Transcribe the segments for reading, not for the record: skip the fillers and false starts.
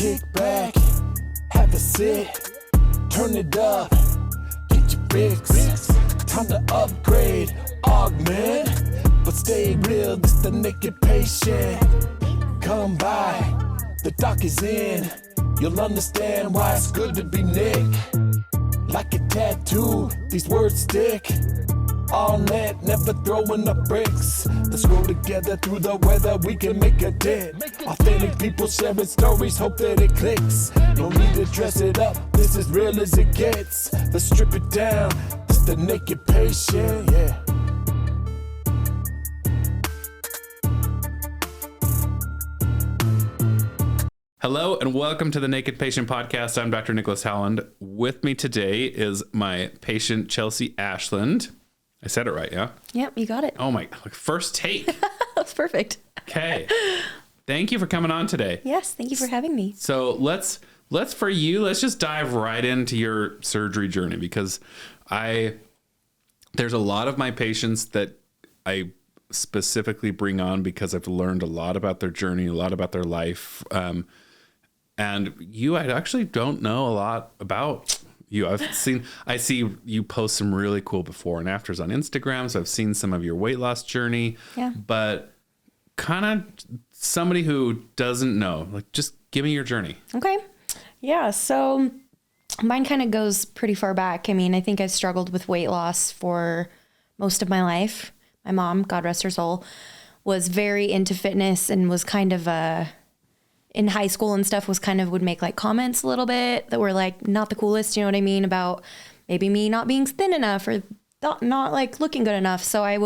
Kick back, have a sit, turn it up, get your fix. Time to upgrade, augment, but stay real, this the naked patient. Come by, the doc is in, you'll understand why it's good to be Nick. Like a tattoo, these words stick. All net, never throwing up bricks. Let's grow together through the weather, we can make a dent. Authentic people sharing stories, hope that it clicks. No need to dress it up, this is real as it gets. Let's strip it down, it's the naked patient, yeah. Hello and welcome to the Naked Patient Podcast. I'm Dr. Nicholas Howland. With me today is my patient, ChelseaAshland. I said it right, yeah? Yep, you got it. Oh my, first take. That's perfect. Okay. Thank you for coming on today. Yes, thank you for having me. So let's just dive right into your surgery journey, because there's a lot of my patients that I specifically bring on because I've learned a lot about their journey, a lot about their life. And I actually don't know a lot about you. I see you post some really cool before and afters on Instagram. So I've seen some of your weight loss journey, but kind of somebody who doesn't know, like, just give me your journey. Okay. Yeah. So mine kind of goes pretty far back. I mean, I think I've struggled with weight loss for most of my life. My mom, God rest her soul, was very into fitness and was kind of in high school and stuff would make like comments a little bit that were like not the coolest, you know what I mean, about maybe me not being thin enough or not like looking good enough. So I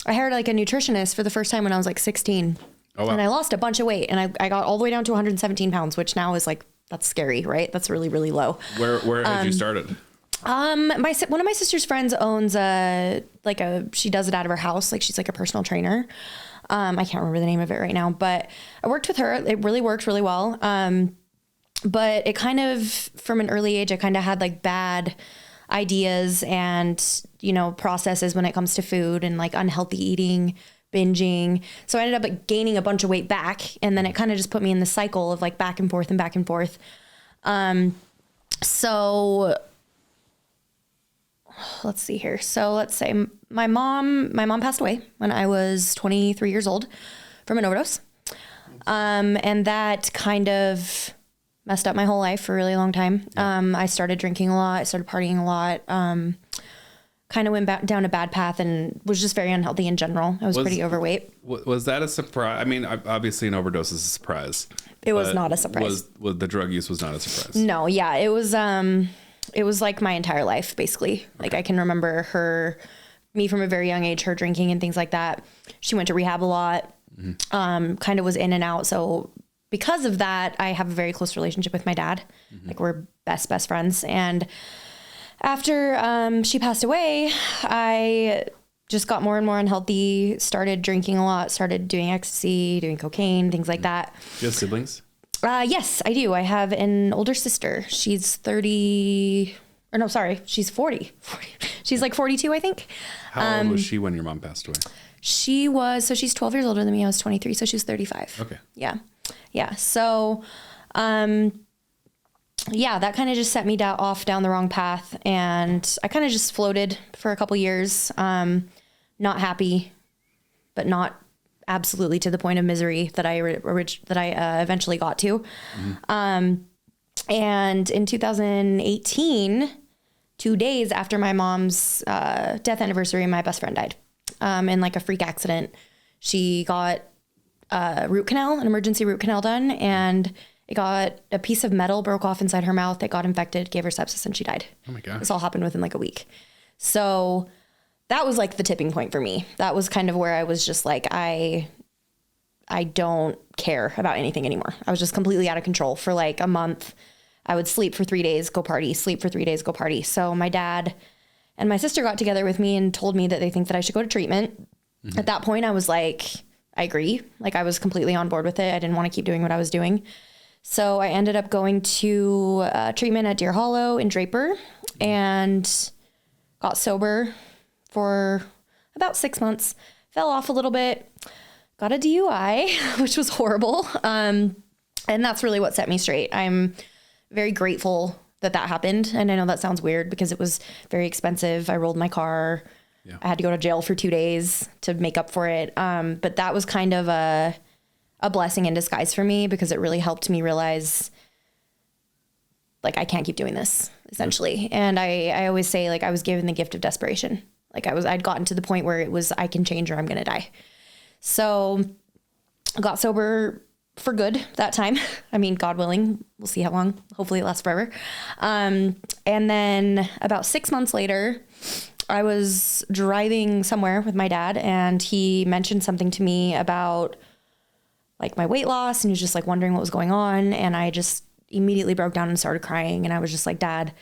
hired like a nutritionist for the first time when I was like 16. Oh, wow. And I lost a bunch of weight, and I got all the way down to 117 pounds, which now is like, that's scary, right? That's really, really low. Where had you started? One of my sister's friends owns she does it out of her house. Like, she's like a personal trainer. I can't remember the name of it right now, but I worked with her. It really worked really well. But it kind of, from an early age, I kind of had like bad ideas and, processes when it comes to food and like unhealthy eating, binging. So I ended up like gaining a bunch of weight back. And then it kind of just put me in the cycle of like back and forth and back and forth. So let's see here. So let's say my mom passed away when I was 23 years old from an overdose. And that kind of messed up my whole life for a really long time. I started drinking a lot. I started partying a lot. Kind of went down a bad path and was just very unhealthy in general. I was pretty overweight. Was that a surprise? I mean, obviously an overdose is a surprise. It was not a surprise. Was the drug use was not a surprise? No. Yeah. It was like my entire life, basically. Okay. Like, I can remember me from a very young age, her drinking and things like that. She went to rehab a lot, kind of was in and out. So because of that, I have a very close relationship with my dad. Mm-hmm. Like, we're best friends. And after she passed away, I just got more and more unhealthy, started drinking a lot, started doing ecstasy, doing cocaine, things like that. Do you have siblings? Yes, I do. I have an older sister. She's 40. She's like 42, I think. How old was she when your mom passed away? She's 12 years older than me. I was 23, so she was 35. Okay. Yeah. So, that kind of just set me off down the wrong path, and I kind of just floated for a couple years, not happy, but not absolutely to the point of misery that I eventually got to. Mm-hmm. And in 2018, 2 days after my mom's death anniversary, my best friend died in like a freak accident. She got an emergency root canal done, and it got a piece of metal broke off inside her mouth. It got infected, gave her sepsis, and she died. Oh my God. This all happened within like a week. So that was like the tipping point for me. That was kind of where I was just like, I don't care about anything anymore. I was just completely out of control for like a month. I would sleep for 3 days, go party, sleep for 3 days, go party. So my dad and my sister got together with me and told me that they think that I should go to treatment. Mm-hmm. At that point, I was like, I agree. Like, I was completely on board with it. I didn't want to keep doing what I was doing. So I ended up going to treatment at Deer Hollow in Draper and got sober for about 6 months, fell off a little bit, got a DUI, which was horrible. And that's really what set me straight. I'm very grateful that happened. And I know that sounds weird because it was very expensive. I rolled my car. Yeah. I had to go to jail for 2 days to make up for it. But that was kind of a blessing in disguise for me because it really helped me realize, like, I can't keep doing this, essentially. And I always say, like, I was given the gift of desperation. Like, I'd gotten to the point where it was, I can change or I'm going to die. So I got sober for good that time. I mean, God willing, we'll see how long. Hopefully it lasts forever. And then about 6 months later, I was driving somewhere with my dad and he mentioned something to me about like my weight loss, and he was just like wondering what was going on. And I just immediately broke down and started crying. And I was just like, Dad,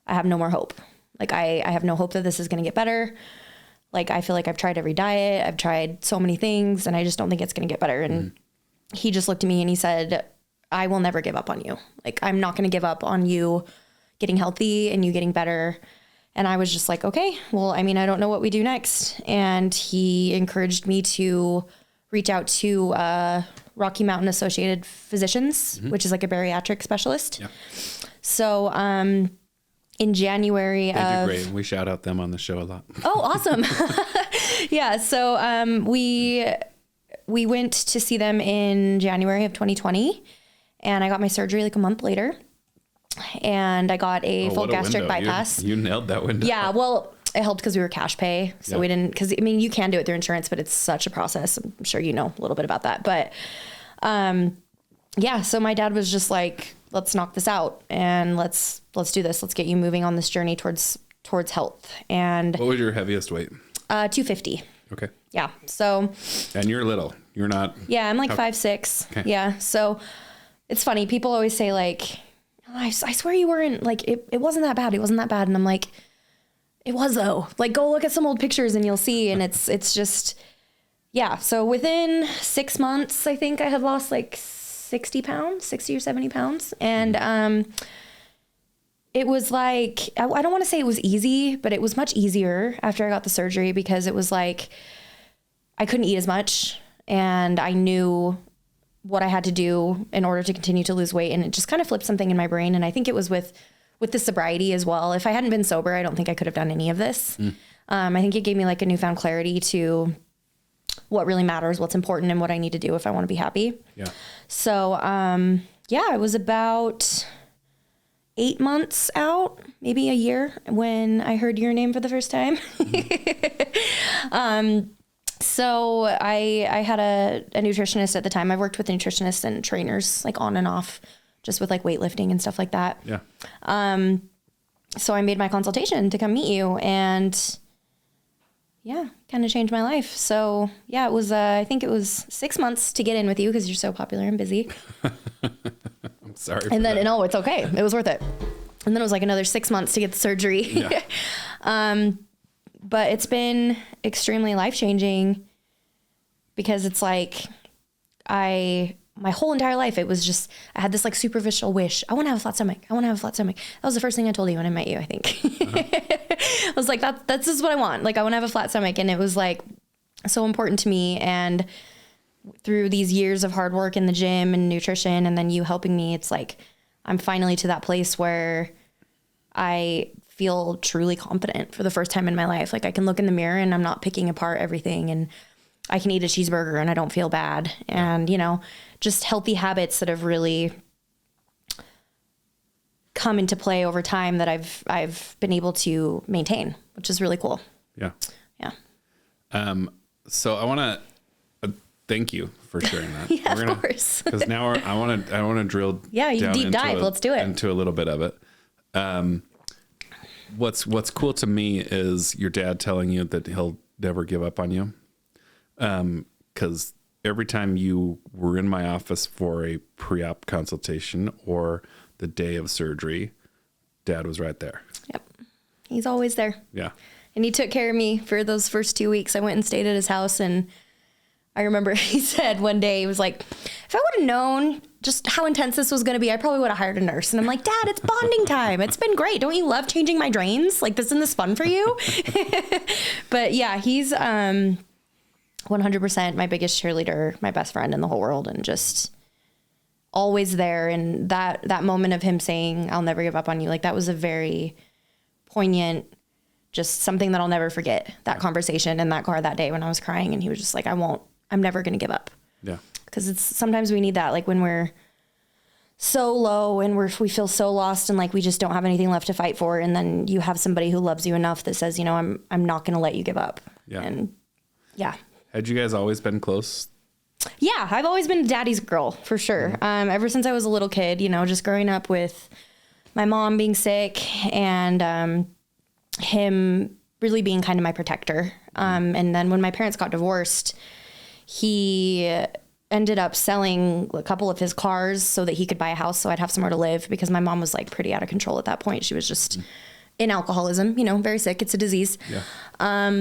I have no more hope. Like I have no hope that this is going to get better. Like, I feel like I've tried every diet. I've tried so many things and I just don't think it's going to get better. And he just looked at me and he said, I will never give up on you. Like, I'm not going to give up on you getting healthy and you getting better. And I was just like, okay, well, I mean, I don't know what we do next. And he encouraged me to reach out to Rocky Mountain Associated Physicians, which is like a bariatric specialist. Yeah. So in January they do great. We shout out them on the show a lot. Oh, awesome. Yeah. So we went to see them in January of 2020 and I got my surgery like a month later. And I got a full gastric bypass. You nailed that window. Yeah, well, it helped because we were cash pay. So we didn't, because I mean, you can do it through insurance, but it's such a process. I'm sure you know a little bit about that. But yeah, so my dad was just like, let's knock this out and let's do this. Let's get you moving on this journey towards health. And what was your heaviest weight? 250. Okay. Yeah. So. And you're little. You're not. Yeah, I'm like 5'6". Okay. Yeah. So it's funny. People always say like, I swear you weren't, like, it wasn't that bad. It wasn't that bad. And I'm like, it was though. Like, go look at some old pictures and you'll see. And it's just, yeah. So within 6 months, I think I had lost like 60 or 70 pounds. And it was like, I don't want to say it was easy, but it was much easier after I got the surgery because it was like, I couldn't eat as much and I knew what I had to do in order to continue to lose weight. And it just kind of flipped something in my brain. And I think it was with the sobriety as well. If I hadn't been sober, I don't think I could have done any of this. I think it gave me like a newfound clarity to what really matters, what's important and what I need to do if I want to be happy. Yeah. So, yeah, it was about 8 months out, maybe a year when I heard your name for the first time. So I had a nutritionist at the time. I've worked with nutritionists and trainers like on and off just with like weightlifting and stuff like that. Yeah. So I made my consultation to come meet you and yeah, kind of changed my life. So yeah, it was, I think it was 6 months to get in with you because you're so popular and busy. I'm sorry. And then, no, it's okay. It was worth it. And then it was like another 6 months to get the surgery. Yeah. But it's been extremely life-changing because it's like my whole entire life, it was just, I had this like superficial wish. I want to have a flat stomach. I want to have a flat stomach. That was the first thing I told you when I met you, I think. I was like, that's just what I want. Like, I want to have a flat stomach. And it was like so important to me. And through these years of hard work in the gym and nutrition, and then you helping me, it's like, I'm finally to that place where I feel truly confident for the first time in my life. Like I can look in the mirror and I'm not picking apart everything and I can eat a cheeseburger and I don't feel bad. And, you know, just healthy habits that have really come into play over time that I've been able to maintain, which is really cool. Yeah. Yeah. So I want to thank you for sharing that. Yeah, of course. Because now I want to drill. Yeah, you deep dive. Let's do it. Into a little bit of it. What's cool to me is your dad telling you that he'll never give up on you. Because every time you were in my office for a pre-op consultation or the day of surgery, Dad was right there. Yep. He's always there. Yeah. And he took care of me for those first 2 weeks. I went and stayed at his house, and I remember he said one day, he was like, if I would have known just how intense this was going to be, I probably would have hired a nurse. And I'm like, Dad, it's bonding time. It's been great. Don't you love changing my drains? Like, isn't this fun for you? But yeah, he's 100% my biggest cheerleader, my best friend in the whole world, and just always there. And that moment of him saying, I'll never give up on you, like that was a very poignant, just something that I'll never forget, that conversation in that car that day when I was crying. And he was just like, I'm never going to give up. Yeah. Because sometimes we need that, like when we're so low and we feel so lost and like we just don't have anything left to fight for. And then you have somebody who loves you enough that says, I'm not going to let you give up. Yeah. And yeah. Had you guys always been close? Yeah, I've always been daddy's girl for sure. Ever since I was a little kid, just growing up with my mom being sick and him really being kind of my protector. And then when my parents got divorced, he ended up selling a couple of his cars so that he could buy a house so I'd have somewhere to live, because my mom was like pretty out of control at that point. She was just in alcoholism, very sick. It's a disease. Yeah.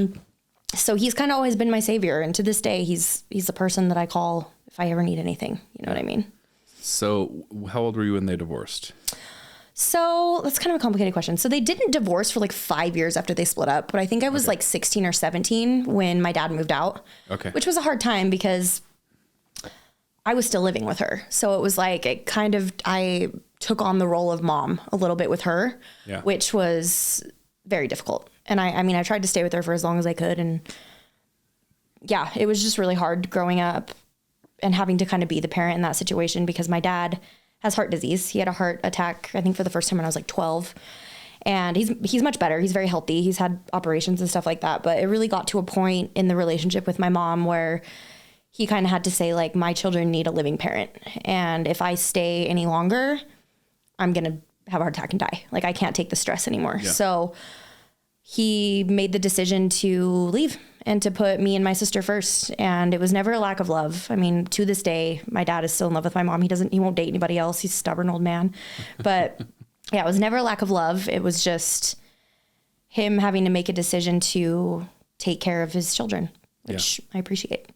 So he's kind of always been my savior. And to this day, he's the person that I call if I ever need anything. You know what I mean? So how old were you when they divorced? So that's kind of a complicated question. So they didn't divorce for like 5 years after they split up, but I think I was like 16 or 17 when my dad moved out. Okay. Which was a hard time because I was still living with her. So it was like, I took on the role of mom a little bit with her, which was very difficult. And I tried to stay with her for as long as I could. And yeah, it was just really hard growing up and having to kind of be the parent in that situation, because my dad has heart disease. He had a heart attack, I think for the first time when I was like 12, and he's much better. He's very healthy. He's had operations and stuff like that. But it really got to a point in the relationship with my mom where he kind of had to say, like, my children need a living parent. And if I stay any longer, I'm going to have a heart attack and die. Like, I can't take the stress anymore. Yeah. So he made the decision to leave and to put me and my sister first. And it was never a lack of love. I mean, to this day, my dad is still in love with my mom. He won't date anybody else. He's a stubborn old man. But yeah, it was never a lack of love. It was just him having to make a decision to take care of his children, which I appreciate.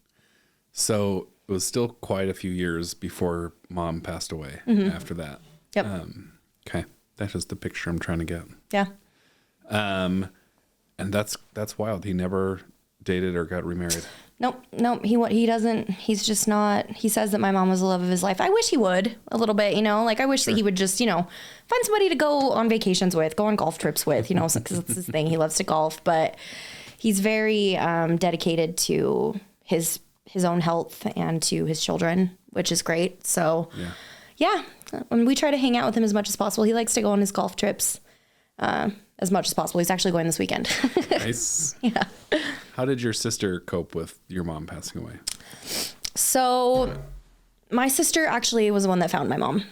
So it was still quite a few years before mom passed away after that. Yep. Okay. That is the picture I'm trying to get. Yeah. And that's wild. He never dated or got remarried. Nope. He doesn't. He's just not. He says that my mom was the love of his life. I wish he would a little bit, like I wish that he would just, find somebody to go on vacations with, go on golf trips with, because it's his thing. He loves to golf, but he's very dedicated to his own health and to his children, which is great. So yeah, when we try to hang out with him as much as possible, he likes to go on his golf trips as much as possible. He's actually going this weekend. Nice. Yeah. How did your sister cope with your mom passing away? So my sister actually was the one that found my mom.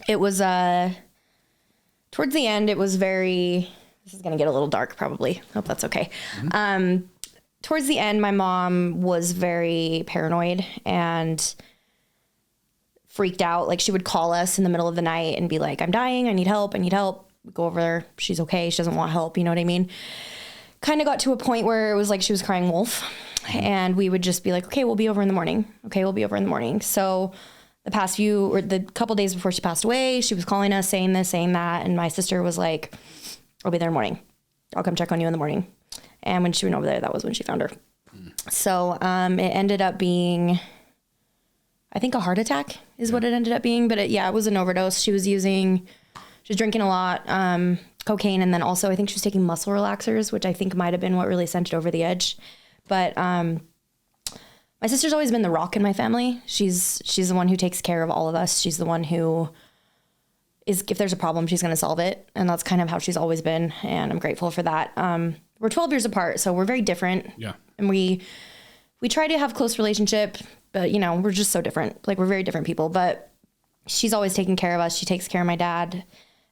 It was, towards the end, it was this is going to get a little dark probably. Hope that's okay. Mm-hmm. Towards the end, my mom was very paranoid and freaked out. Like, she would call us in the middle of the night and be like, I'm dying. I need help. We'd go over there. She's okay. She doesn't want help. You know what I mean? Kind of got to a point where it was like she was crying wolf, and we would just be like, okay, we'll be over in the morning. Okay, we'll be over in the morning. So the couple days before she passed away, she was calling us saying this, saying that. And my sister was like, I'll be there in the morning. I'll come check on you in the morning. And when she went over there, that was when she found her. So it ended up being, I think, a heart attack is what it ended up being. But it was an overdose. She was drinking a lot, cocaine. And then also I think she was taking muscle relaxers, which I think might've been what really sent it over the edge. But my sister's always been the rock in my family. She's the one who takes care of all of us. She's the one who if there's a problem, she's going to solve it. And that's kind of how she's always been. And I'm grateful for that. We're 12 years apart, so we're very different. Yeah. And we try to have close relationship, but we're just so different. Like, we're very different people, but she's always taking care of us. She takes care of my dad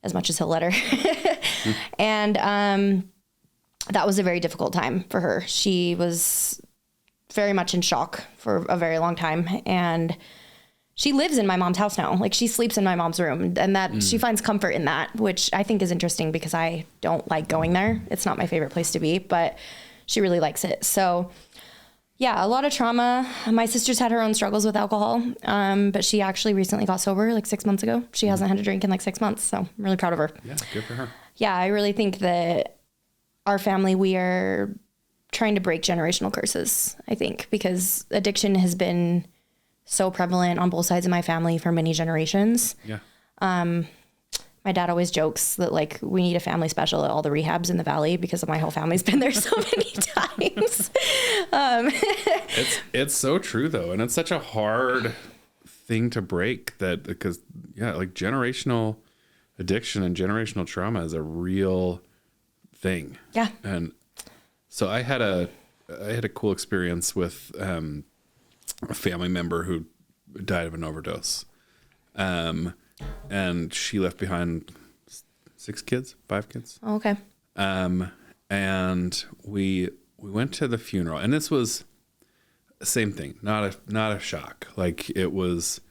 as much as he'll let her. And that was a very difficult time for her. She was very much in shock for a very long time. And she lives in my mom's house now. Like, she sleeps in my mom's room, and that she finds comfort in that, which I think is interesting because I don't like going there. It's not my favorite place to be, but she really likes it. So yeah, a lot of trauma. My sister's had her own struggles with alcohol. But she actually recently got sober like 6 months ago. She hasn't had a drink in like 6 months. So I'm really proud of her. Yeah. Good for her. Yeah. I really think that our family, we are trying to break generational curses, I think, because addiction has been so prevalent on both sides of my family for many generations. Yeah. My dad always jokes that like we need a family special at all the rehabs in the valley because my whole family's been there so many times. It's so true though. And it's such a hard thing to break because like generational addiction and generational trauma is a real thing. Yeah. And so I had a cool experience with a family member who died of an overdose. And she left behind 5 kids. Oh, okay. And we went to the funeral, and this was the same thing, not a shock. Like, it was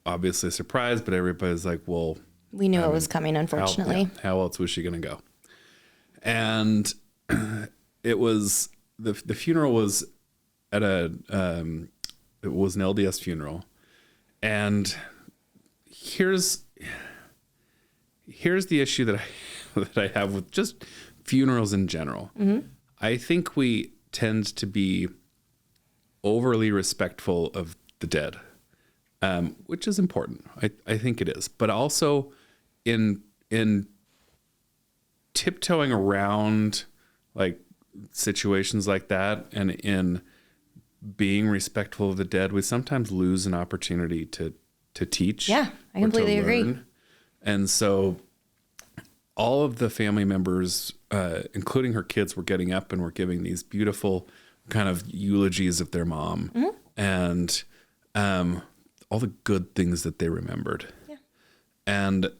obviously a surprise, but everybody's like, well, we knew it was coming, unfortunately. How else was she going to go? And it was, the funeral was at it was an LDS funeral. And here's the issue that I have with just funerals in general. Mm-hmm. I think we tend to be overly respectful of the dead, which is important. I think it is, but also in tiptoeing around like situations like that, and in being respectful of the dead, we sometimes lose an opportunity to teach. Yeah, I completely agree. And so all of the family members, including her kids, were getting up and were giving these beautiful kind of eulogies of their mom, mm-hmm. and all the good things that they remembered. Yeah. And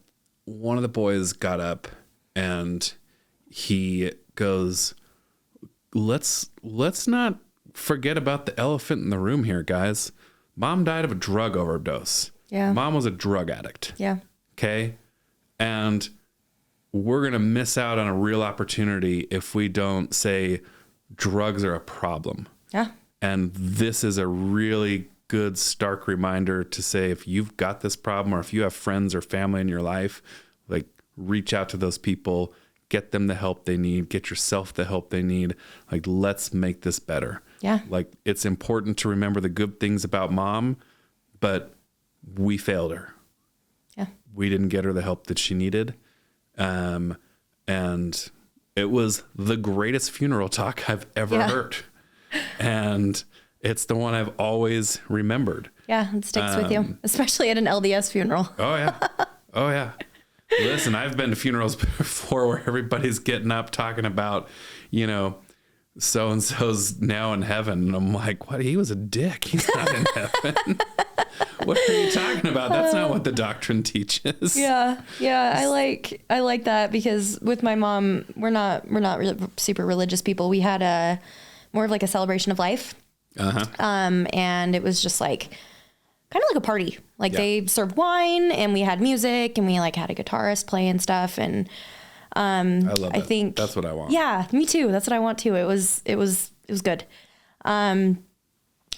one of the boys got up and he goes, let's not forget about the elephant in the room here, guys. Mom died of a drug overdose. Yeah. Mom was a drug addict. Yeah. Okay. And we're going to miss out on a real opportunity if we don't say drugs are a problem. Yeah. And this is a really good, stark reminder to say, if you've got this problem, or if you have friends or family in your life, like, reach out to those people, get them the help they need, get yourself the help they need. Like, let's make this better. Yeah. Like, it's important to remember the good things about mom, but we failed her. Yeah. We didn't get her the help that she needed. And it was the greatest funeral talk I've ever heard. And it's the one I've always remembered. Yeah, it sticks with you, especially at an LDS funeral. Oh, yeah. Oh, yeah. Listen, I've been to funerals before where everybody's getting up talking about, so-and-so's now in heaven. And I'm like, what? He was a dick. He's not in heaven. What are you talking about? That's not what the doctrine teaches. Yeah. Yeah. I like that, because with my mom, we're not really super religious people. We had more of like a celebration of life. Uh-huh. And it was just like, kind of like a party. Like, they served wine and we had music and we like had a guitarist play and stuff. And, I love that. I think that's what I want. Yeah, me too. That's what I want too. It was good.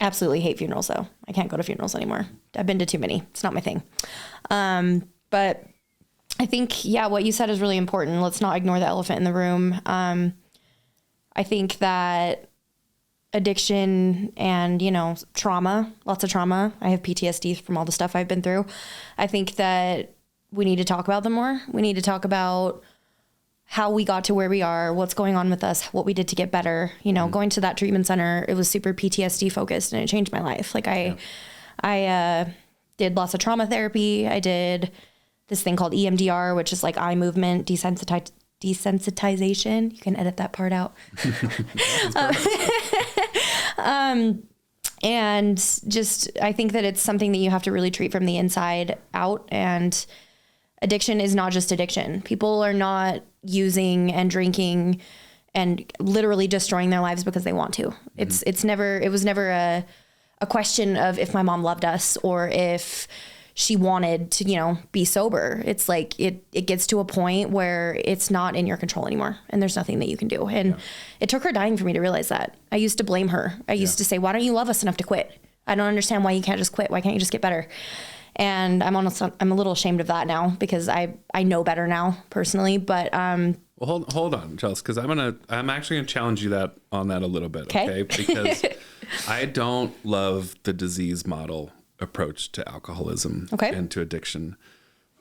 Absolutely hate funerals though. I can't go to funerals anymore. I've been to too many. It's not my thing. But I think, what you said is really important. Let's not ignore the elephant in the room. I think that addiction and, trauma, lots of trauma. I have PTSD from all the stuff I've been through. I think that we need to talk about them more. We need to talk about how we got to where we are, what's going on with us, what we did to get better. Going to that treatment center, it was super PTSD focused and it changed my life. Like, I did lots of trauma therapy. I did this thing called EMDR, which is like eye movement desensitization. You can edit that part out. And just, I think that it's something that you have to really treat from the inside out. And addiction is not just addiction. People are not using and drinking and literally destroying their lives because they want to. It was never a question of if my mom loved us or if she wanted to, be sober. It's like, it gets to a point where it's not in your control anymore and there's nothing that you can do. And it took her dying for me to realize that. I used to blame her. I used to say, why don't you love us enough to quit? I don't understand why you can't just quit. Why can't you just get better? And I'm a little ashamed of that now because I know better now personally, but, well, hold on, Chelsea, because I'm actually gonna challenge you on that a little bit. Okay. Because I don't love the disease model approach to alcoholism and to addiction.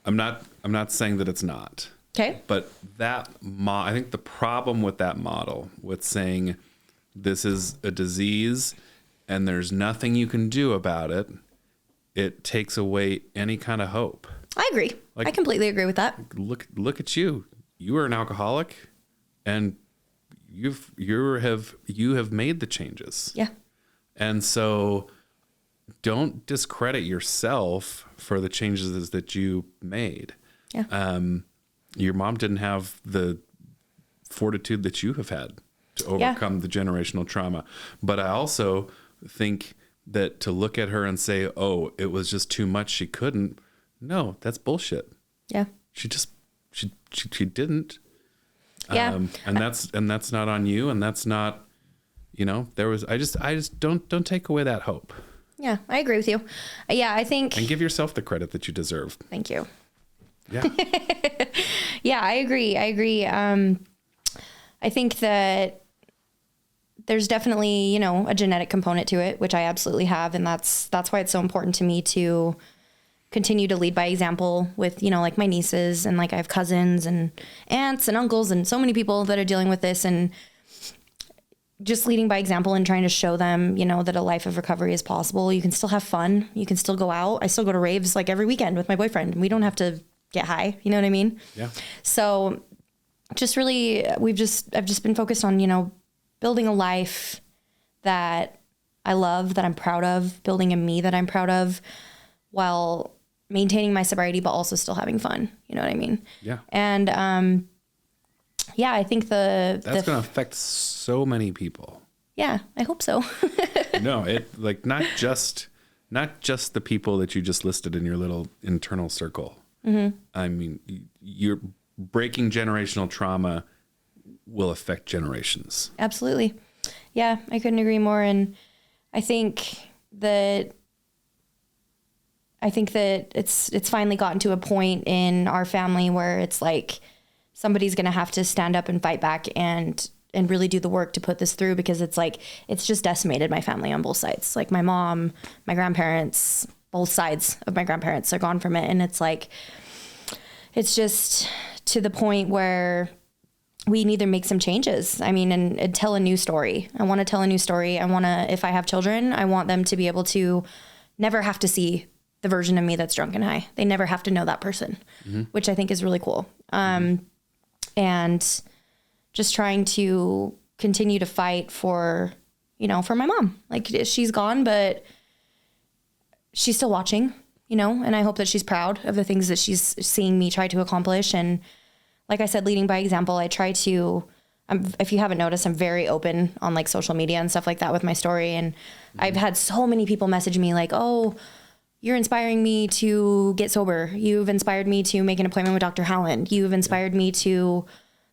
I'm not saying that it's not. Okay. But I think the problem with that model, with saying this is a disease and there's nothing you can do about it, it takes away any kind of hope. I agree. I completely agree with that. Look at you. You are an alcoholic, and you have made the changes. Yeah. And so don't discredit yourself for the changes that you made. Yeah. Your mom didn't have the fortitude that you have had to overcome the generational trauma. But I also think that to look at her and say, oh, it was just too much, she couldn't. No, that's bullshit. Yeah. She didn't. Yeah. And that's not on you. And that's not, I just don't take away that hope. Yeah, I agree with you. Yeah, I think. And give yourself the credit that you deserve. Thank you. Yeah. Yeah, I agree. I think that there's definitely, a genetic component to it, which I absolutely have. And that's why it's so important to me to continue to lead by example with, like my nieces, and like I have cousins and aunts and uncles and so many people that are dealing with this, and just leading by example and trying to show them, that a life of recovery is possible. You can still have fun. You can still go out. I still go to raves like every weekend with my boyfriend, and we don't have to get high. You know what I mean? Yeah. So just really, I've just been focused on, building a life that I love, that I'm proud of, building a me that I'm proud of, while maintaining my sobriety, but also still having fun. You know what I mean? Yeah. And, I think that's going to affect so many people. Yeah, I hope so. No, not just the people that you just listed in your little internal circle. Mm-hmm. I mean, you're breaking generational trauma will affect generations. Absolutely. Yeah, I couldn't agree more. And I think that it's finally gotten to a point in our family where it's like somebody's going to have to stand up and fight back and really do the work to put this through, because it's like, it's just decimated my family on both sides. Like my mom, my grandparents, both sides of my grandparents are gone from it. And it's like, it's just to the point where we need to make some changes. I mean, and tell a new story. I want to tell a new story. If I have children, I want them to be able to never have to see the version of me that's drunk and high. They never have to know that person, which I think is really cool. And just trying to continue to fight for my mom. Like, she's gone, but she's still watching, and I hope that she's proud of the things that she's seeing me try to accomplish. And like I said, leading by example, I try to, if you haven't noticed, I'm very open on like social media and stuff like that with my story. And I've had so many people message me like, oh, you're inspiring me to get sober. You've inspired me to make an appointment with Dr. Howland. You've inspired me to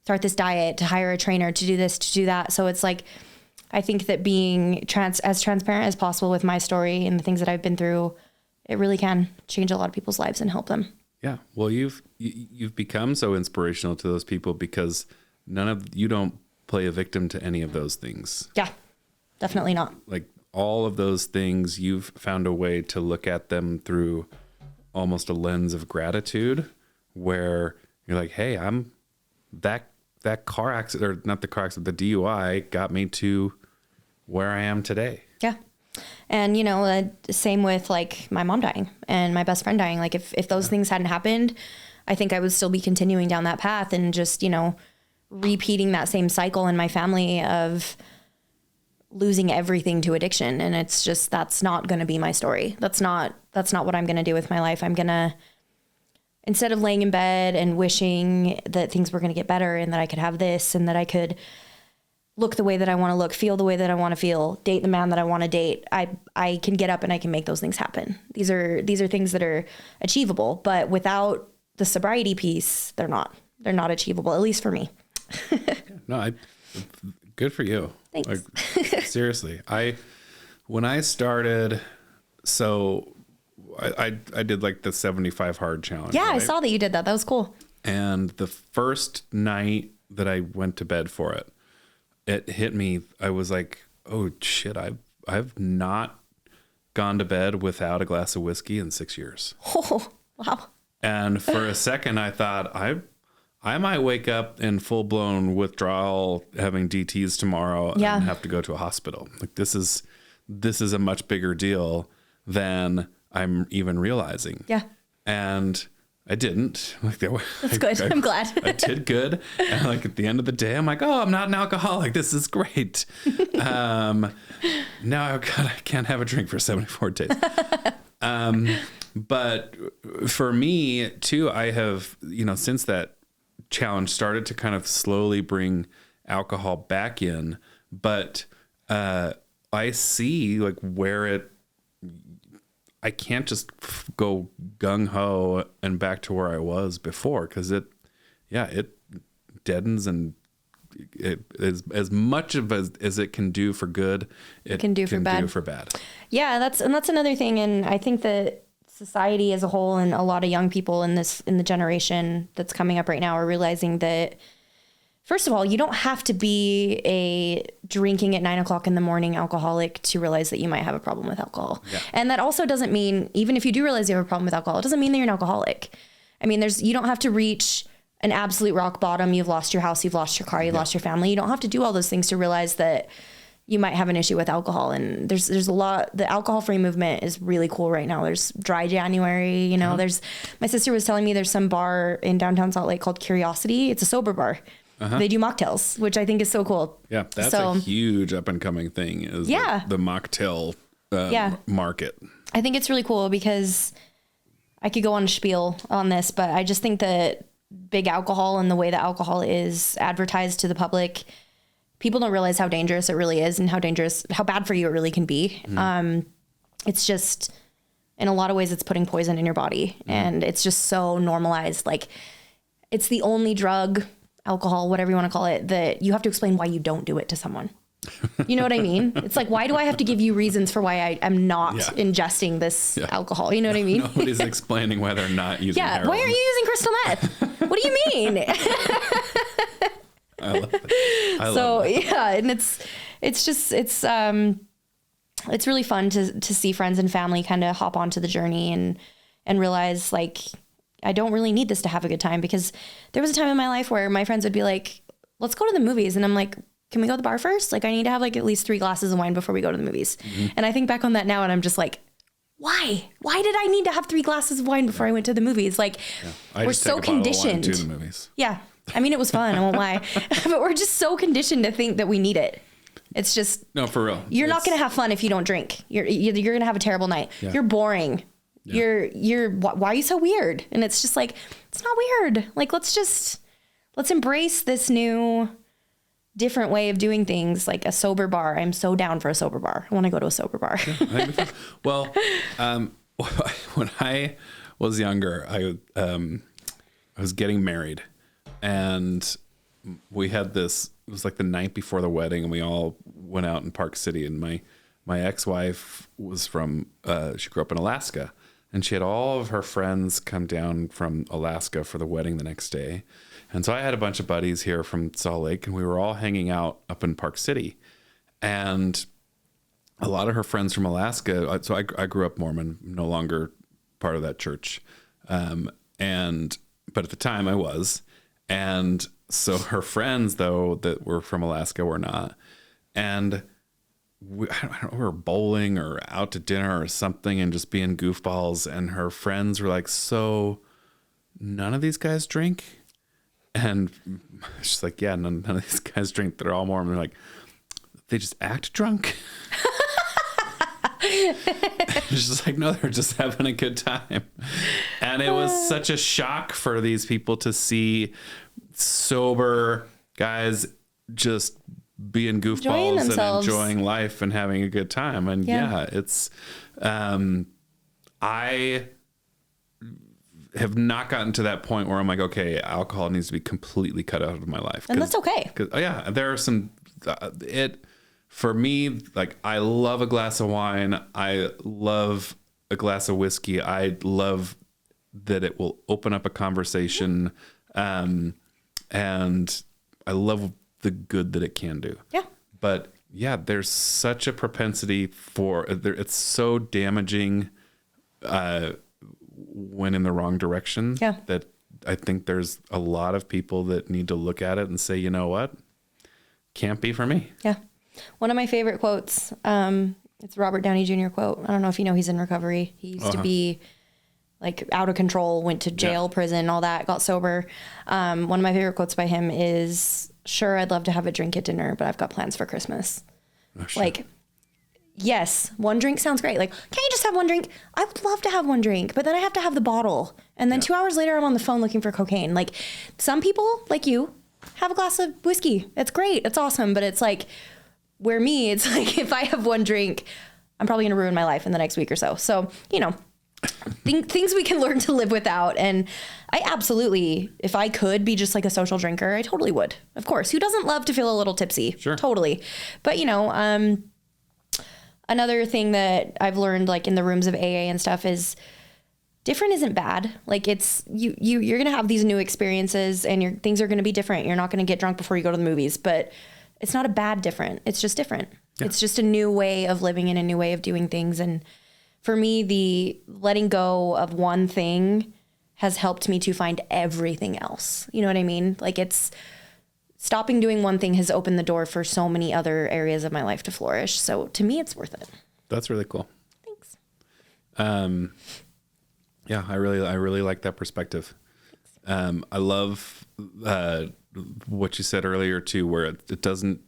start this diet, to hire a trainer, to do this, to do that. So it's like, I think that being as transparent as possible with my story and the things that I've been through, it really can change a lot of people's lives and help them. Yeah. Well, you've become so inspirational to those people because you don't play a victim to any of those things. Yeah, definitely not. Like all of those things, you've found a way to look at them through almost a lens of gratitude, where you're like, hey, I'm that car accident, or not the car accident, the DUI got me to where I am today. Yeah. And, same with like my mom dying and my best friend dying. Like if those things hadn't happened, I think I would still be continuing down that path and just, repeating that same cycle in my family of losing everything to addiction. And it's just, that's not going to be my story. That's not what I'm going to do with my life. I'm going to, instead of laying in bed and wishing that things were going to get better and that I could have this and that I could look the way that I want to look, feel the way that I want to feel, date the man that I want to date, I can get up and I can make those things happen. These are things that are achievable, but without the sobriety piece, they're not achievable, at least for me. No, good for you. Thanks. Like, seriously, when I started, so I did like the 75 hard challenge. Yeah, right? I saw that you did that. That was cool. And the first night that I went to bed for it, it hit me. I was like, oh shit, I've not gone to bed without a glass of whiskey in 6 years. Oh, wow. And for a second, I thought I might wake up in full blown withdrawal, having DTs tomorrow, Yeah. and have to go to a hospital. Like this is a much bigger deal than I'm even realizing. Yeah. And I didn't. Like That's good. I'm glad. I did good. And like at the end of the day, I'm like, oh, I'm not an alcoholic. This is great. Now I can't have a drink for 74 days. But for me too, I have, since that challenge started to kind of slowly bring alcohol back in, but I see like where I can't just go gung ho and back to where I was before, because it deadens, and it is as much of as it can do for good, it can do for bad. Yeah, that's another thing, and I think that society as a whole and a lot of young people in the generation that's coming up right now are realizing that, first of all, you don't have to be a drinking at 9 o'clock in the morning alcoholic to realize that you might have a problem with alcohol. Yeah. And that also doesn't mean, even if you do realize you have a problem with alcohol, it doesn't mean that you're an alcoholic. I mean, you don't have to reach an absolute rock bottom. You've lost your house, you've lost your car, you've lost your family. You don't have to do all those things to realize that you might have an issue with alcohol. And there's a lot, the alcohol-free movement is really cool right now. There's Dry January, my sister was telling me there's some bar in downtown Salt Lake called Curiosity. It's a sober bar. They do mocktails, which I think is so cool. Yeah, that's a huge up and coming thing, is the mocktail market. I think it's really cool because I could go on a spiel on this, but I just think that big alcohol and the way that alcohol is advertised to the public, people don't realize how dangerous it really is and how bad for you it really can be. It's just, in a lot of ways, it's putting poison in your body, and it's just so normalized. Like, it's the only drug, alcohol, whatever you want to call it, that you have to explain why you don't do it to someone. You know what I mean? It's like, why do I have to give you reasons for why I am not ingesting this alcohol? You know what I mean? Nobody's explaining why they're not using heroin. Why aren't you using crystal meth? What do you mean? I love it. Love it. Yeah, and it's really fun to see friends and family kind of hop onto the journey and realize, like, I don't really need this to have a good time, because there was a time in my life where my friends would be like, let's go to the movies. And I'm like, can we go to the bar first? Like, I need to have like at least 3 glasses of wine before we go to the movies. And I think back on that now, and I'm just like, why did I need to have 3 glasses of wine before I went to the movies? Like, we're so conditioned to the movies. Yeah. I mean, it was fun, I won't lie, but we're just so conditioned to think that we need it. It's just, no, for real. You're not going to have fun if you don't drink. You're going to have a terrible night. Yeah. You're boring. Yeah. Why are you so weird? And it's just like, it's not weird. Like, let's embrace this new, different way of doing things, like a sober bar. I'm so down for a sober bar. I want to go to a sober bar. Well, when I was younger, I was getting married, and we had this, it was like the night before the wedding, and we all went out in Park City, and my ex-wife was from, she grew up in Alaska, and she had all of her friends come down from Alaska for the wedding the next day. And so I had a bunch of buddies here from Salt Lake, and we were all hanging out up in Park City. And a lot of her friends from Alaska, so I grew up Mormon, no longer part of that church. But at the time I was. And so her friends, though, that were from Alaska were not. And we were bowling or out to dinner or something and just being goofballs. And her friends were like, so none of these guys drink? And she's like, yeah, none of these guys drink. They're all Mormon. They're like, they just act drunk? She's just like, no, they're just having a good time. And it was such a shock for these people to see sober guys just being goofballs and enjoying life and having a good time. And it's, I have not gotten to that point where I'm like, okay, alcohol needs to be completely cut out of my life. And that's okay. There are some, for me, like, I love a glass of wine. I love a glass of whiskey. I love that it will open up a conversation. And I love the good that it can do. Yeah. But there's such a propensity for it's so damaging when in the wrong direction that I think there's a lot of people that need to look at it and say, you know what, can't be for me. Yeah. One of my favorite quotes, it's a Robert Downey Jr. quote. I don't know if you know, he's in recovery. He used to be like out of control, went to jail, prison, all that, got sober. One of my favorite quotes by him is, sure, I'd love to have a drink at dinner, but I've got plans for Christmas. Oh, sure. Like, yes, one drink sounds great. Like, can't you just have one drink? I would love to have one drink, but then I have to have the bottle. And then 2 hours later, I'm on the phone looking for cocaine. Like, some people, like you, have a glass of whiskey. It's great. It's awesome. But it's like, where me, it's like, if I have one drink, I'm probably going to ruin my life in the next week or so. So, you know, things we can learn to live without. And I absolutely, if I could be just like a social drinker, I totally would. Of course. Who doesn't love to feel a little tipsy? Sure. Totally. But, you know, another thing that I've learned, like in the rooms of AA and stuff, is different isn't bad. Like, it's you're going to have these new experiences and things are going to be different. You're not going to get drunk before you go to the movies, but it's not a bad different. It's just different. Yeah. It's just a new way of living and a new way of doing things. And for me, the letting go of one thing has helped me to find everything else. You know what I mean? Like, it's stopping doing one thing has opened the door for so many other areas of my life to flourish. So to me, it's worth it. That's really cool. Thanks. Yeah, I really like that perspective. I love what you said earlier too, where it doesn't,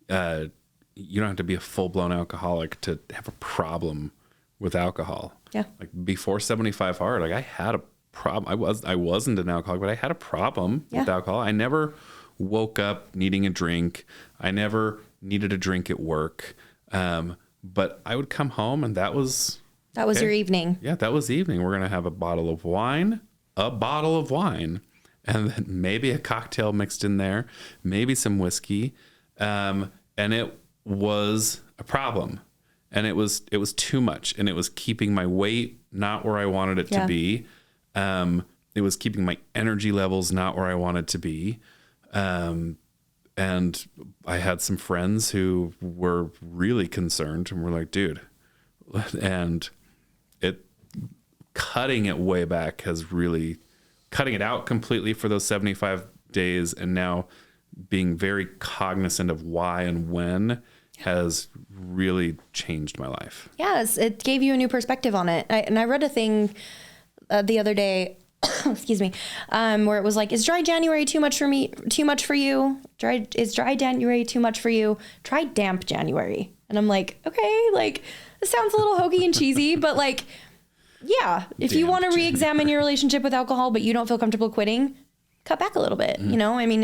you don't have to be a full-blown alcoholic to have a problem with alcohol. Yeah. Like before 75 hard, like I had a problem. I wasn't an alcoholic, but I had a problem with alcohol. I never woke up needing a drink. I never needed a drink at work. But I would come home and that was your evening. Yeah, that was the evening. We're going to have a bottle of wine, and then maybe a cocktail mixed in there, maybe some whiskey. And it was a problem. And it was too much, and it was keeping my weight not where I wanted it to be. It was keeping my energy levels not where I wanted to be. And I had some friends who were really concerned and were like, dude, and cutting it way back has really cutting it out completely for those 75 days. And now being very cognizant of why and when has really changed my life. Yes, it gave you a new perspective on it. I read a thing the other day, excuse me, where it was like, is dry January too much for you? Is dry January too much for you? Try damp January. And I'm like, okay, like this sounds a little hokey and cheesy, but like, yeah, if you want to re-examine your relationship with alcohol, but you don't feel comfortable quitting, cut back a little bit. You know, I mean,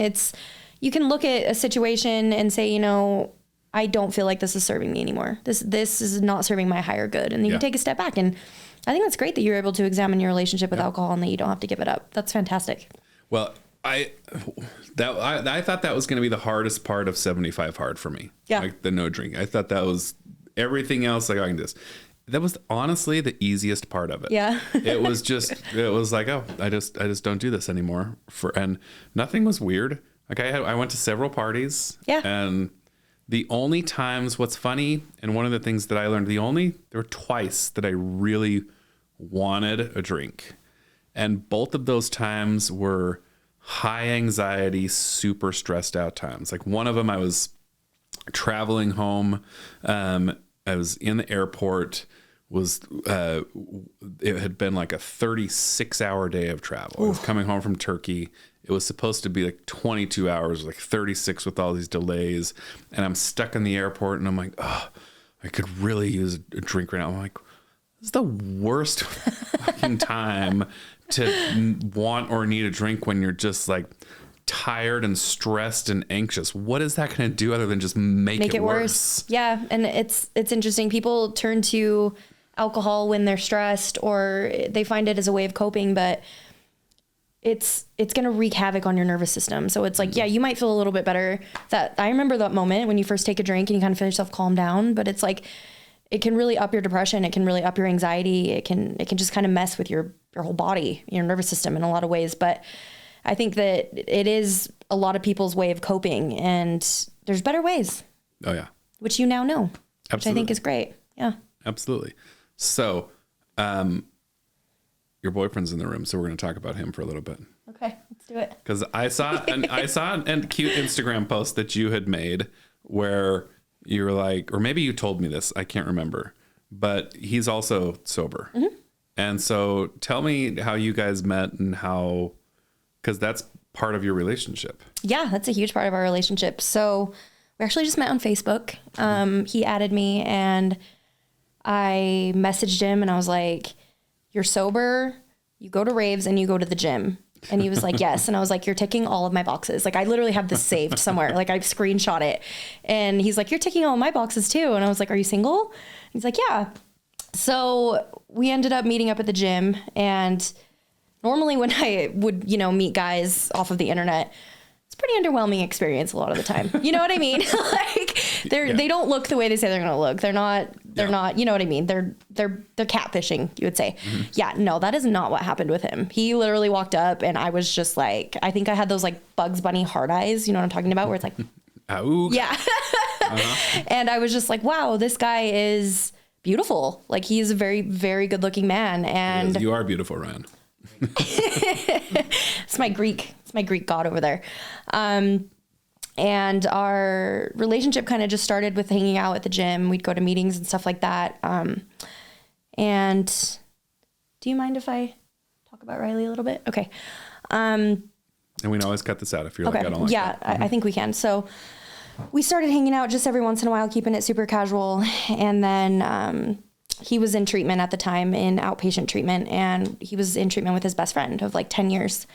you can look at a situation and say, you know, I don't feel like this is serving me anymore. This is not serving my higher good. And you can take a step back. And I think that's great that you're able to examine your relationship with alcohol and that you don't have to give it up. That's fantastic. Well, I thought that was going to be the hardest part of 75 hard for me. Yeah. Like the no drink. I thought that was everything else. Like I can do this. That was honestly the easiest part of it. Yeah. It was like, oh, I just don't do this anymore. And nothing was weird. Like I went to several parties. Yeah. And the only times, what's funny, and one of the things that I learned, there were twice that I really wanted a drink. And both of those times were high anxiety, super stressed out times. Like one of them, I was traveling home. I was in the airport. It had been like a 36-hour day of travel. Oof. I was coming home from Turkey. It was supposed to be like 22 hours, like 36 with all these delays. And I'm stuck in the airport and I'm like, oh, I could really use a drink right now. I'm like, this is the worst fucking time to want or need a drink when you're just like tired and stressed and anxious. What is that going to do other than just make it worse? Yeah. And it's interesting. People turn to alcohol when they're stressed or they find it as a way of coping, but it's going to wreak havoc on your nervous system. So it's like, yeah, you might feel a little bit better. I remember that moment when you first take a drink and you kind of feel yourself calm down, but it's like, it can really up your depression. It can really up your anxiety. It can just kind of mess with your whole body, your nervous system in a lot of ways. But I think that it is a lot of people's way of coping and there's better ways. Oh yeah. which you now know, Absolutely. which I think is great. Yeah. Absolutely. So, your boyfriend's in the room, so we're going to talk about him for a little bit. Okay, let's do it. Because I saw a cute Instagram post that you had made where you were like, or maybe you told me this, I can't remember, but he's also sober. Mm-hmm. And so tell me how you guys met and how, because that's part of your relationship. Yeah, that's a huge part of our relationship. So we actually just met on Facebook. He added me and I messaged him and I was like, you're sober, you go to raves and you go to the gym. And he was like, yes. And I was like, you're ticking all of my boxes. Like, I literally have this saved somewhere. Like, I screenshot it. And he's like, you're ticking all of my boxes too. And I was like, are you single? He's like, yeah. So we ended up meeting up at the gym. And normally when I would, meet guys off of the internet, it's a pretty underwhelming experience a lot of the time. You know what I mean? Like they don't look the way they say they're going to look. They're not, you know what I mean? They're catfishing, you would say. Mm-hmm. Yeah, no, that is not what happened with him. He literally walked up and I was just like, I think I had those like Bugs Bunny hard eyes, you know what I'm talking about? Where it's like, Ow. Yeah. Uh-huh. And I was just like, wow, this guy is beautiful. Like he's a very, very good looking man. And you are beautiful, Ryan. It's my Greek god over there. And our relationship kind of just started with hanging out at the gym. We'd go to meetings and stuff like that. And do you mind if I talk about Riley a little bit? Okay. And we can always cut this out if you're okay. like, I don't like that. Yeah, I think we can. So we started hanging out just every once in a while, keeping it super casual. And then, he was in treatment at the time, in outpatient treatment, and he was in treatment with his best friend of like 10 years.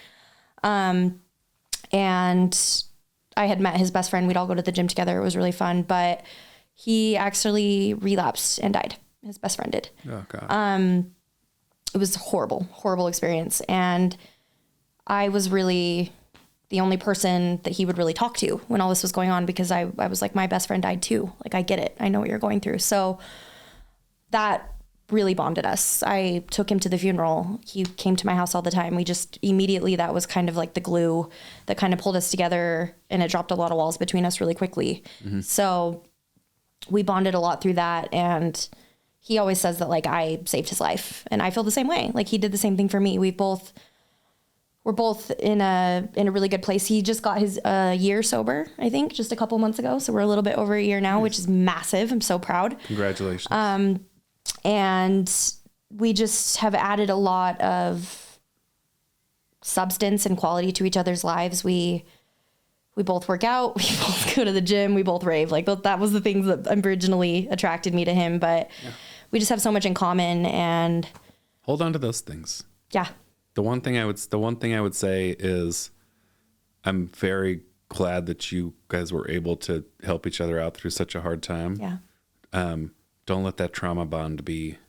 And I had met his best friend. We'd all go to the gym together. It was really fun, but he actually relapsed and died. His best friend did. Oh God. It was a horrible experience. And I was really the only person that he would really talk to when all this was going on, because I was like, my best friend died too. Like, I get it. I know what you're going through. So that really bonded us. I took him to the funeral. He came to my house all the time. We just immediately, that was kind of like the glue that kind of pulled us together, and it dropped a lot of walls between us really quickly. Mm-hmm. So we bonded a lot through that. And he always says that like I saved his life, and I feel the same way. Like he did the same thing for me. We're both in a really good place. He just got his year sober, I think, just a couple months ago. So we're a little bit over a year now, which is massive. I'm so proud. Congratulations. And we just have added a lot of substance and quality to each other's lives. We both work out. We both go to the gym. We both rave. Like that was the things that originally attracted me to him. But we just have so much in common. And hold on to those things. Yeah. The one thing I would say is I'm very glad that you guys were able to help each other out through such a hard time. Yeah. Don't let that trauma bond be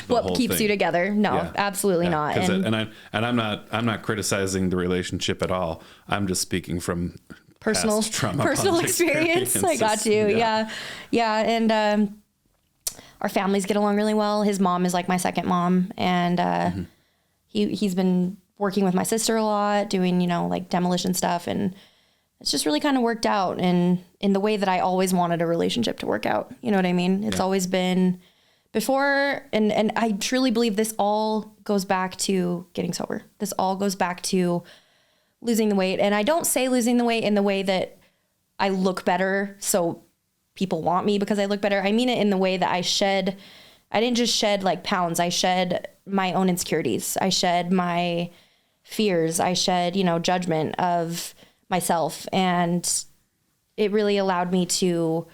what keeps you together. No, absolutely not. And I'm not criticizing the relationship at all. I'm just speaking from personal experience. I got you. Yeah. And our families get along really well. His mom is like my second mom, and he's been working with my sister a lot, doing like demolition stuff, and it's just really kind of worked out in the way that I always wanted a relationship to work out. You know what I mean? It's always been before. And I truly believe this all goes back to getting sober. This all goes back to losing the weight. And I don't say losing the weight in the way that I look better so people want me because I look better. I mean it in the way that I didn't just shed like pounds. I shed my own insecurities. I shed my fears. I shed, judgment of myself, and it really allowed me to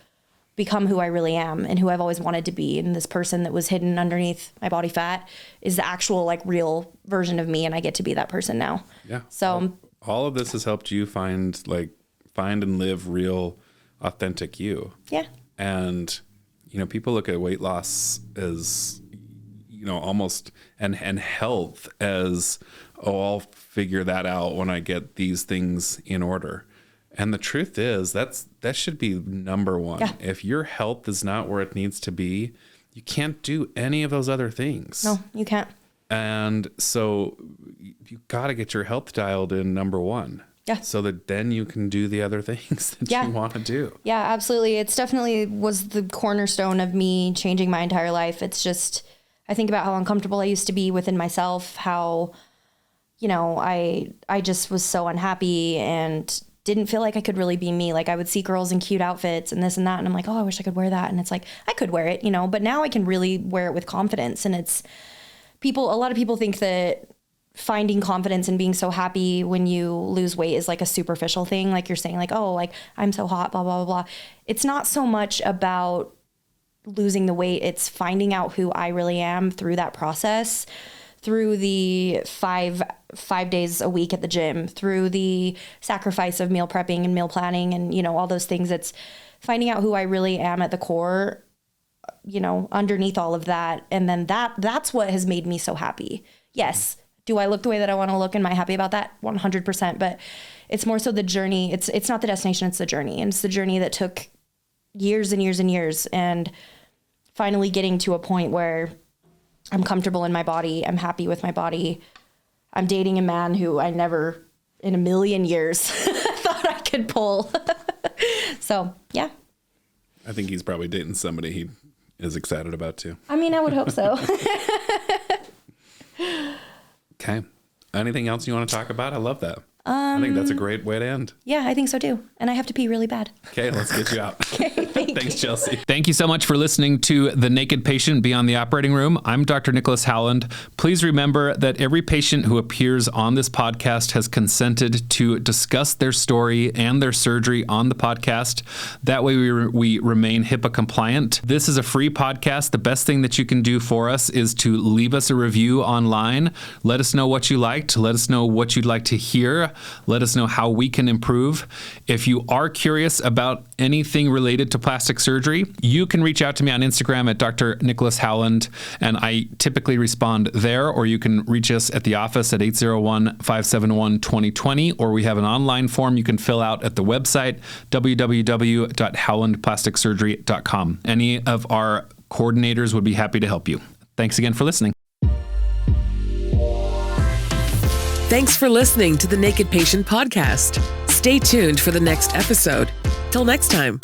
become who I really am and who I've always wanted to be. And this person that was hidden underneath my body fat is the actual like real version of me, and I get to be that person now. Yeah. So all of this has helped you find and live real, authentic you. Yeah. And people look at weight loss as almost and health as, I'll figure that out when I get these things in order. And the truth is that should be number one. Yeah. If your health is not where it needs to be, you can't do any of those other things. No, you can't. And so you got to get your health dialed in, number one. Yeah. So that then you can do the other things that you want to do. Yeah, absolutely. It's definitely was the cornerstone of me changing my entire life. It's just, I think about how uncomfortable I used to be within myself, how, you know, I just was so unhappy and didn't feel like I could really be me. Like I would see girls in cute outfits and this and that. And I'm like, oh, I wish I could wear that. And it's like, I could wear it, you know, but now I can really wear it with confidence. And it's a lot of people think that finding confidence and being so happy when you lose weight is like a superficial thing. Like you're saying like, oh, like I'm so hot, blah, blah, blah, blah. It's not so much about losing the weight. It's finding out who I really am through that process, through the five days a week at the gym, through the sacrifice of meal prepping and meal planning and, you know, all those things. It's finding out who I really am at the core, you know, underneath all of that. And then that's what has made me so happy. Yes. Do I look the way that I want to look? Am I happy about that? 100%. But it's more so the journey. It's not the destination, it's the journey. And it's the journey that took years and years and years. And finally getting to a point where I'm comfortable in my body. I'm happy with my body. I'm dating a man who I never in a million years thought I could pull. So, yeah. I think he's probably dating somebody he is excited about too. I mean, I would hope so. Okay. Anything else you want to talk about? I love that. I think that's a great way to end. Yeah, I think so too. And I have to pee really bad. Okay, let's get you out. Okay, Thanks, Chelsea. Thank you so much for listening to The Naked Patient Beyond the Operating Room. I'm Dr. Nicholas Howland. Please remember that every patient who appears on this podcast has consented to discuss their story and their surgery on the podcast. That way we remain HIPAA compliant. This is a free podcast. The best thing that you can do for us is to leave us a review online. Let us know what you liked. Let us know what you'd like to hear. Let us know how we can improve. If you are curious about anything related to plastic surgery, you can reach out to me on Instagram at Dr. Nicholas Howland, and I typically respond there, or you can reach us at the office at 801-571-2020, or we have an online form you can fill out at the website, www.howlandplasticsurgery.com. Any of our coordinators would be happy to help you. Thanks again for listening. Thanks for listening to the Naked Patient Podcast. Stay tuned for the next episode. Till next time.